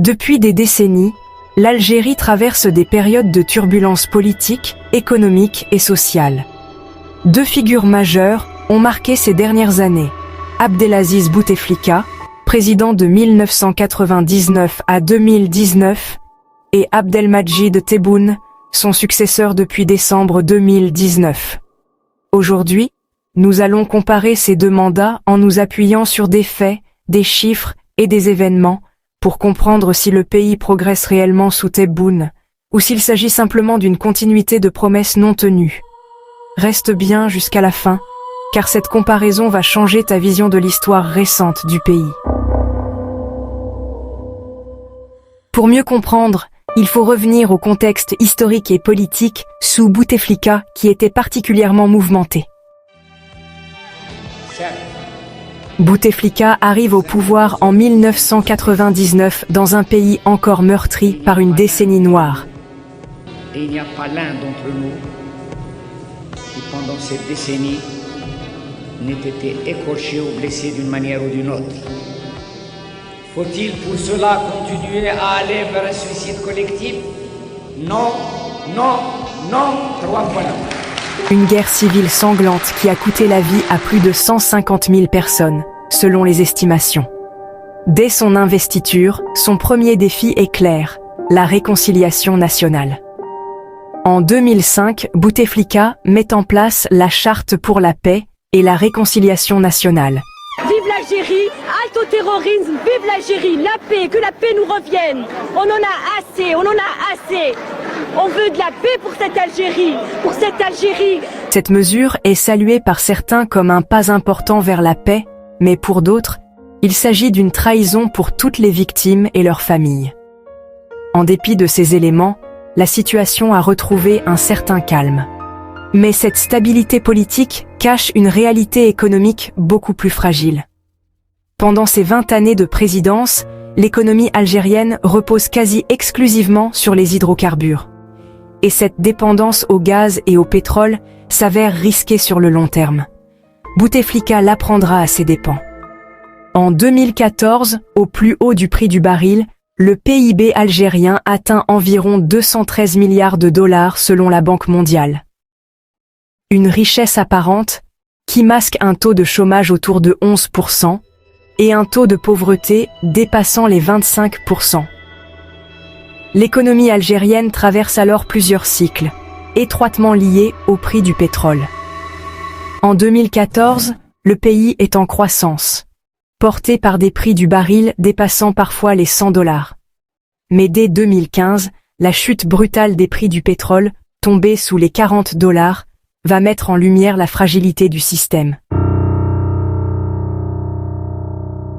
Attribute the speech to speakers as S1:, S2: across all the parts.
S1: Depuis des décennies, l'Algérie traverse des périodes de turbulences politiques, économiques et sociales. Deux figures majeures ont marqué ces dernières années. Abdelaziz Bouteflika, président de 1999 à 2019, et Abdelmadjid Tebboune, son successeur depuis décembre 2019. Aujourd'hui, nous allons comparer ces deux mandats en nous appuyant sur des faits, des chiffres et des événements pour comprendre si le pays progresse réellement sous Tebboune ou s'il s'agit simplement d'une continuité de promesses non tenues. Reste bien jusqu'à la fin, car cette comparaison va changer ta vision de l'histoire récente du pays. Pour mieux comprendre, il faut revenir au contexte historique et politique sous Bouteflika qui était particulièrement mouvementé. Bouteflika arrive au pouvoir en 1999 dans un pays encore meurtri par une décennie noire.
S2: Et il n'y a pas l'un d'entre nous qui, pendant cette décennie, n'ait été écorché ou blessé d'une manière ou d'une autre. Faut-il pour cela continuer à aller vers un suicide collectif? Non, non, non, 3 fois non.
S1: Une guerre civile sanglante qui a coûté la vie à plus de 150 000 personnes, selon les estimations. Dès son investiture, son premier défi est clair, la réconciliation nationale. En 2005, Bouteflika met en place la Charte pour la paix et la réconciliation nationale.
S3: Vive l'Algérie, halte au terrorisme, vive l'Algérie, la paix, que la paix nous revienne. On en a assez, on en a assez. On veut de la paix pour cette Algérie.
S1: Cette mesure est saluée par certains comme un pas important vers la paix, mais pour d'autres, il s'agit d'une trahison pour toutes les victimes et leurs familles. En dépit de ces éléments, la situation a retrouvé un certain calme. Mais cette stabilité politique cache une réalité économique beaucoup plus fragile. Pendant ces 20 années de présidence, l'économie algérienne repose quasi exclusivement sur les hydrocarbures. Et cette dépendance au gaz et au pétrole s'avère risquée sur le long terme. Bouteflika l'apprendra à ses dépens. En 2014, au plus haut du prix du baril, le PIB algérien atteint environ 213 milliards de dollars selon la Banque mondiale. Une richesse apparente qui masque un taux de chômage autour de 11% et un taux de pauvreté dépassant les 25%. L'économie algérienne traverse alors plusieurs cycles, étroitement liés au prix du pétrole. En 2014, le pays est en croissance, porté par des prix du baril dépassant parfois les 100 dollars. Mais dès 2015, la chute brutale des prix du pétrole, tombée sous les 40 dollars, va mettre en lumière la fragilité du système.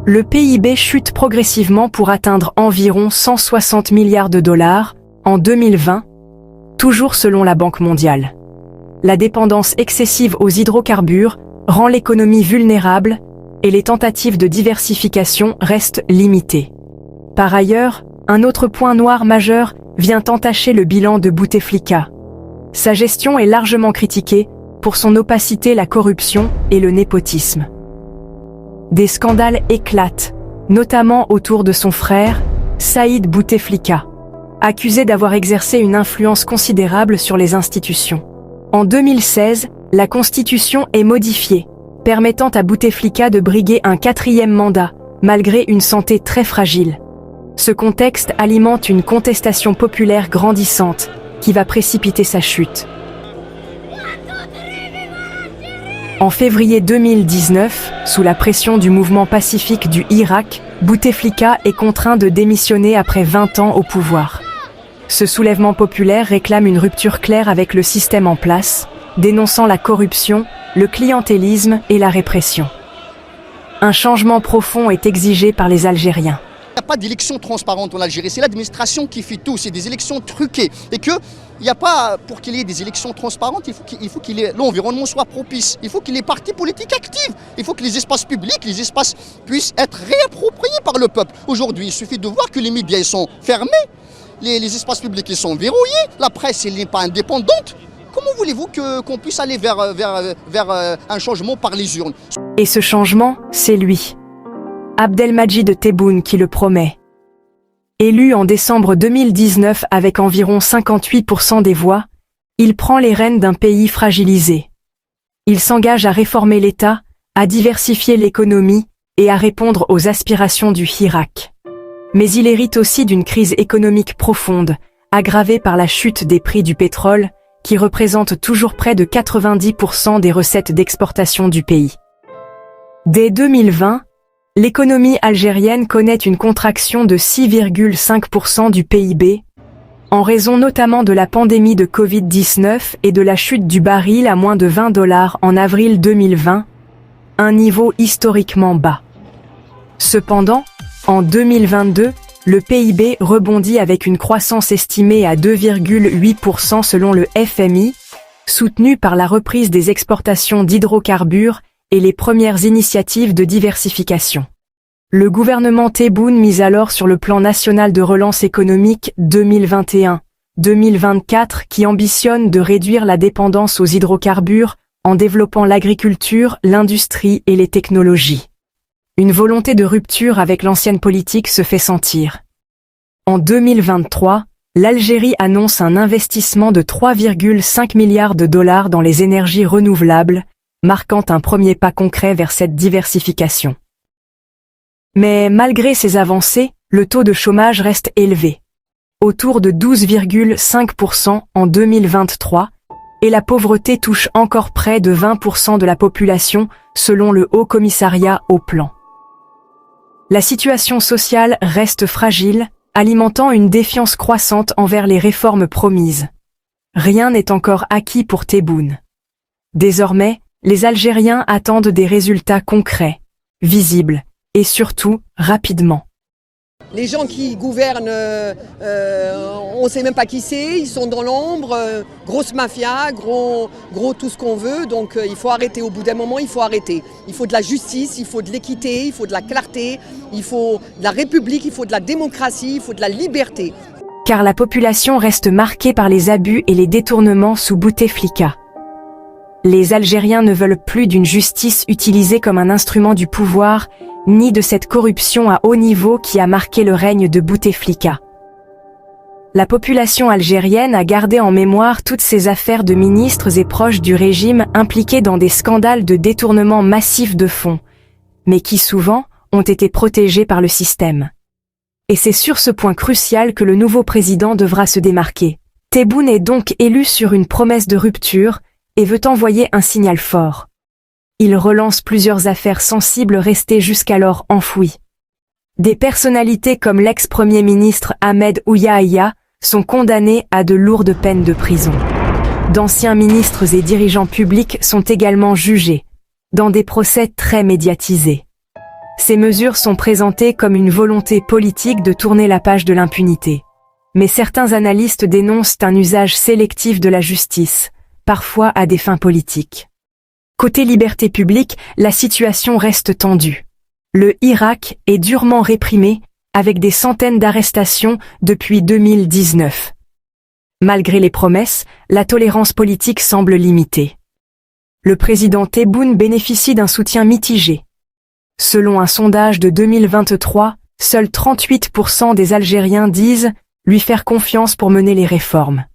S1: Le PIB chute progressivement pour atteindre environ 160 milliards de dollars en 2020, toujours selon la Banque mondiale. La dépendance excessive aux hydrocarbures rend l'économie vulnérable et les tentatives de diversification restent limitées. Par ailleurs, un autre point noir majeur vient entacher le bilan de Bouteflika. Sa gestion est largement critiquée pour son opacité, la corruption et le népotisme. Des scandales éclatent, notamment autour de son frère, Saïd Bouteflika, accusé d'avoir exercé une influence considérable sur les institutions. En 2016, la Constitution est modifiée, permettant à Bouteflika de briguer un 4e mandat, malgré une santé très fragile. Ce contexte alimente une contestation populaire grandissante, qui va précipiter sa chute. En février 2019, sous la pression du mouvement pacifique du Irak, Bouteflika est contraint de démissionner après 20 ans au pouvoir. Ce soulèvement populaire réclame une rupture claire avec le système en place, dénonçant la corruption, le clientélisme et la répression. Un changement profond est exigé par les Algériens.
S4: Il n'y a pas d'élection transparente en Algérie, c'est l'administration qui fait tout, c'est des élections truquées. Et que il n'y a pas, pour qu'il y ait des élections transparentes, il faut que l'environnement soit propice, il faut que les partis politiques actifs, il faut que les espaces publics, les espaces puissent être réappropriés par le peuple. Aujourd'hui, il suffit de voir que les médias ils sont fermés, les espaces publics ils sont verrouillés, la presse elle n'est pas indépendante. Comment voulez-vous qu'on puisse aller vers un changement par les urnes?
S1: Et ce changement, c'est lui. Abdelmadjid Tebboune qui le promet. Élu en décembre 2019 avec environ 58% des voix, il prend les rênes d'un pays fragilisé. Il s'engage à réformer l'État, à diversifier l'économie et à répondre aux aspirations du Hirak. Mais il hérite aussi d'une crise économique profonde, aggravée par la chute des prix du pétrole, qui représente toujours près de 90% des recettes d'exportation du pays. Dès 2020, l'économie algérienne connaît une contraction de 6,5% du PIB, en raison notamment de la pandémie de Covid-19 et de la chute du baril à moins de $20 en avril 2020, un niveau historiquement bas. Cependant, en 2022, le PIB rebondit avec une croissance estimée à 2,8% selon le FMI, soutenue par la reprise des exportations d'hydrocarbures et les premières initiatives de diversification. Le gouvernement Tebboune mise alors sur le plan national de relance économique 2021-2024 qui ambitionne de réduire la dépendance aux hydrocarbures en développant l'agriculture, l'industrie et les technologies. Une volonté de rupture avec l'ancienne politique se fait sentir. En 2023, l'Algérie annonce un investissement de 3,5 milliards de dollars dans les énergies renouvelables, marquant un premier pas concret vers cette diversification. Mais malgré ces avancées, le taux de chômage reste élevé, autour de 12,5% en 2023, et la pauvreté touche encore près de 20% de la population, selon le Haut Commissariat au Plan. La situation sociale reste fragile, alimentant une défiance croissante envers les réformes promises. Rien n'est encore acquis pour Tebboune. Désormais, les Algériens attendent des résultats concrets, visibles, et surtout, rapidement.
S5: Les gens qui gouvernent, on ne sait même pas qui c'est, ils sont dans l'ombre, grosse mafia, gros tout ce qu'on veut, donc il faut arrêter, au bout d'un moment il faut arrêter. Il faut de la justice, il faut de l'équité, il faut de la clarté, il faut de la république, il faut de la démocratie, il faut de la liberté.
S1: Car la population reste marquée par les abus et les détournements sous Bouteflika. Les Algériens ne veulent plus d'une justice utilisée comme un instrument du pouvoir, ni de cette corruption à haut niveau qui a marqué le règne de Bouteflika. La population algérienne a gardé en mémoire toutes ces affaires de ministres et proches du régime impliqués dans des scandales de détournement massif de fonds, mais qui souvent ont été protégés par le système. Et c'est sur ce point crucial que le nouveau président devra se démarquer. Tebboune est donc élu sur une promesse de rupture et veut envoyer un signal fort. Il relance plusieurs affaires sensibles restées jusqu'alors enfouies. Des personnalités comme l'ex-premier ministre Ahmed Ouyahia sont condamnées à de lourdes peines de prison. D'anciens ministres et dirigeants publics sont également jugés, dans des procès très médiatisés. Ces mesures sont présentées comme une volonté politique de tourner la page de l'impunité. Mais certains analystes dénoncent un usage sélectif de la justice, parfois à des fins politiques. Côté liberté publique, la situation reste tendue. Le Hirak est durement réprimé, avec des centaines d'arrestations depuis 2019. Malgré les promesses, la tolérance politique semble limitée. Le président Tebboune bénéficie d'un soutien mitigé. Selon un sondage de 2023, seuls 38% des Algériens disent lui faire confiance pour mener les réformes.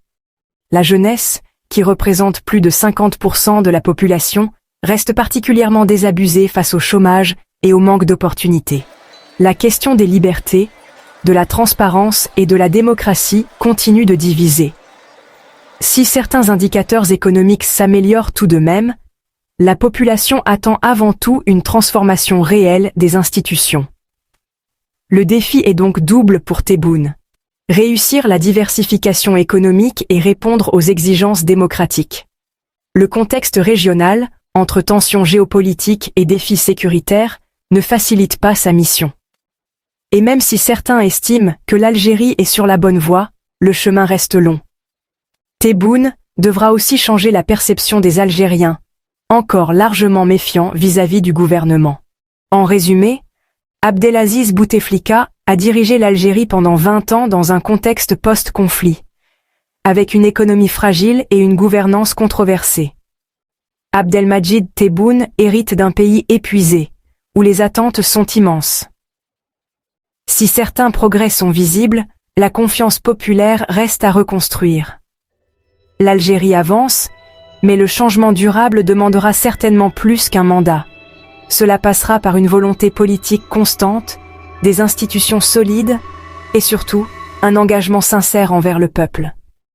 S1: La jeunesse, qui représente plus de 50% de la population, reste particulièrement désabusée face au chômage et au manque d'opportunités. La question des libertés, de la transparence et de la démocratie continue de diviser. Si certains indicateurs économiques s'améliorent tout de même, la population attend avant tout une transformation réelle des institutions. Le défi est donc double pour Tebboune. Réussir la diversification économique et répondre aux exigences démocratiques. Le contexte régional, entre tensions géopolitiques et défis sécuritaires, ne facilite pas sa mission. Et même si certains estiment que l'Algérie est sur la bonne voie, le chemin reste long. Tebboune devra aussi changer la perception des Algériens, encore largement méfiants vis-à-vis du gouvernement. En résumé, Abdelaziz Bouteflika a dirigé l'Algérie pendant 20 ans dans un contexte post-conflit, avec une économie fragile et une gouvernance controversée. Abdelmadjid Tebboune hérite d'un pays épuisé, où les attentes sont immenses. Si certains progrès sont visibles, la confiance populaire reste à reconstruire. L'Algérie avance, mais le changement durable demandera certainement plus qu'un mandat. Cela passera par une volonté politique constante, des institutions solides et surtout un engagement sincère envers le peuple.